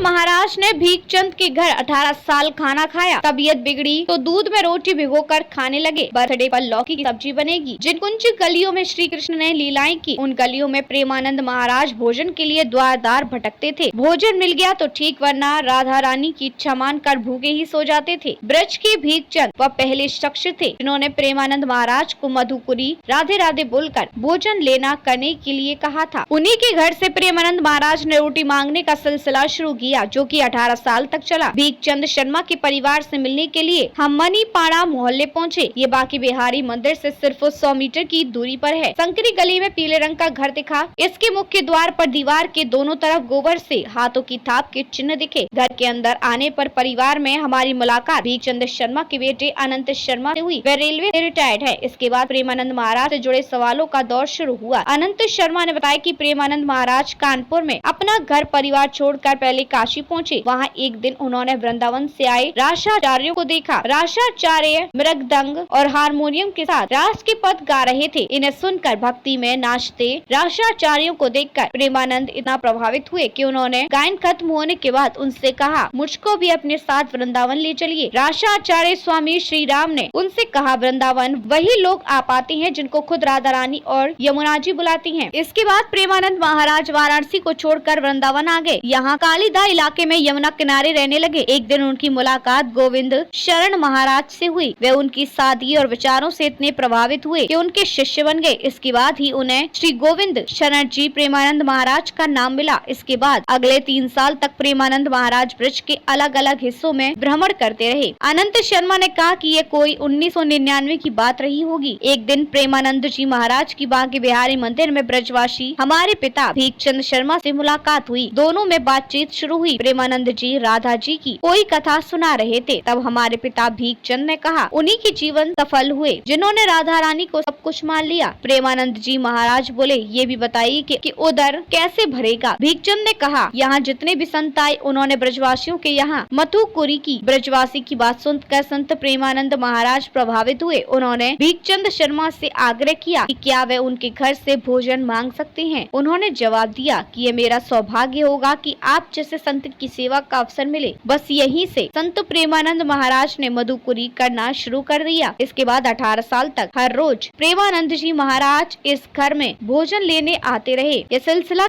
महाराज ने भीखचंद के घर 18 साल खाना खाया, तबीयत बिगड़ी तो दूध में रोटी भिगोकर खाने लगे। बर्थडे पर लौकी की सब्जी बनेगी। जिन कुछ गलियों में श्री कृष्ण ने लीलाएं की, उन गलियों में प्रेमानंद महाराज भोजन के लिए द्वार द्वार भटकते थे। भोजन मिल गया तो ठीक, वरना राधा रानी की इच्छा मानकर भूखे ही सो जाते थे। ब्रज के भीखचंद वह पहले शख्स थे जिन्होंने प्रेमानंद महाराज को मधुपुरी राधे राधे बोलकर भोजन लेना करने के लिए कहा था। उन्हीं के घर से प्रेमानंद महाराज ने रोटी मांगने का सिलसिला शुरू किया, जो कि 18 साल तक चला। भीखचंद शर्मा के परिवार से मिलने के लिए हम मनीपाड़ा मोहल्ले पहुँचे। ये बाकी बिहारी मंदिर से सिर्फ 100 मीटर की दूरी पर है। संकरी गली में पीले रंग का घर दिखा। इसके मुख्य द्वार पर दीवार के दोनों तरफ गोबर से हाथों की थाप के चिन्ह दिखे। घर के अंदर आने पर परिवार में हमारी मुलाकात भीखचंद शर्मा के बेटे अनंत शर्मा से हुई। वह रेलवे से रिटायर्ड है। इसके बाद प्रेमानंद महाराज से जुड़े सवालों का दौर शुरू हुआ। अनंत शर्मा ने बताया कि प्रेमानंद महाराज कानपुर में अपना घर परिवार छोड़कर पहले काशी पहुंचे। वहां एक दिन उन्होंने वृंदावन से आए राशाचार्यों को देखा। राशाचार्य मृदंग और हारमोनियम के साथ रास के पद गा रहे थे। इन्हें सुनकर भक्ति में नाचते राशाचार्यों को देखकर प्रेमानंद इतना प्रभावित हुए कि उन्होंने गायन खत्म होने के बाद उनसे कहा, मुझको भी अपने साथ वृंदावन ले चलिए। राशाचार्य स्वामी श्री राम ने उनसे कहा, वृंदावन वही लोग आ पाते हैं जिनको खुद राधा रानी और यमुना जी बुलाती हैं। इसके बाद प्रेमानंद महाराज वाराणसी को छोड़कर वृंदावन आ गए। यहाँ कालीदा इलाके में यमुना किनारे रहने लगे। एक दिन उनकी मुलाकात गोविंद शरण महाराज से हुई। वे उनकी सादगी और विचारों से इतने प्रभावित हुए कि उनके शिष्य बन गए। इसके बाद ही उन्हें श्री गोविंद शरण जी प्रेमानंद महाराज का नाम मिला। इसके बाद अगले 3 साल तक प्रेमानंद महाराज ब्रज के अलग अलग हिस्सों में भ्रमण करते रहे। अनंत शर्मा ने कहा कि ये कोई 1999 की बात रही होगी। एक दिन प्रेमानंद जी महाराज की बांके बिहारी मंदिर में ब्रजवासी हमारे पिता भीखचंद शर्मा से मुलाकात हुई। दोनों में बातचीत शुरू हुई। प्रेमानंद जी राधा जी की कोई कथा सुना रहे थे। तब हमारे पिता भीखचंद ने कहा, उन्हीं के जीवन सफल हुए जिन्होंने राधा रानी को सब कुछ मान लिया। प्रेमानंद जी महाराज बोले, ये भी बताइए कि उधर कैसे भरेगा। भीखचंद ने कहा, यहाँ जितने भी संत आए उन्होंने ब्रजवासियों के यहाँ मथुपुरी की। ब्रजवासी की बात सुनकर संत प्रेमानंद महाराज प्रभावित हुए। उन्होंने भीखचंद शर्मा से आग्रह किया कि क्या वे उनके घर से भोजन मांग सकते हैं। उन्होंने जवाब दिया कि ये मेरा सौभाग्य होगा कि आप जैसे संत की सेवा का अवसर मिले। बस यहीं से संत प्रेमानंद महाराज ने मधुपुरी करना शुरू कर दिया। इसके बाद 18 साल तक हर रोज प्रेमानंद जी महाराज इस घर में भोजन लेने आते रहे। ये सिलसिला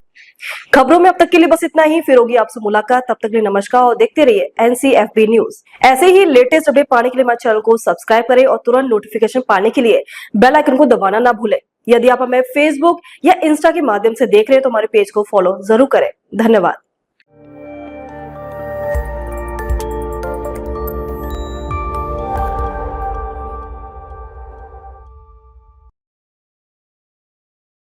खबरों में अब तक के लिए बस इतना ही। फिर होगी आपसे मुलाकात। तब तक के लिए नमस्कार और देखते रहिए NCFB न्यूज। ऐसे ही लेटेस्ट अपडेट पाने के लिए हमारे चैनल को सब्सक्राइब करें और तुरंत नोटिफिकेशन पाने के लिए बेल आइकन को दबाना ना भूलें। यदि आप हमें फेसबुक या इंस्टा के माध्यम से देख रहे हैं तो हमारे पेज को फॉलो जरूर करें। धन्यवाद।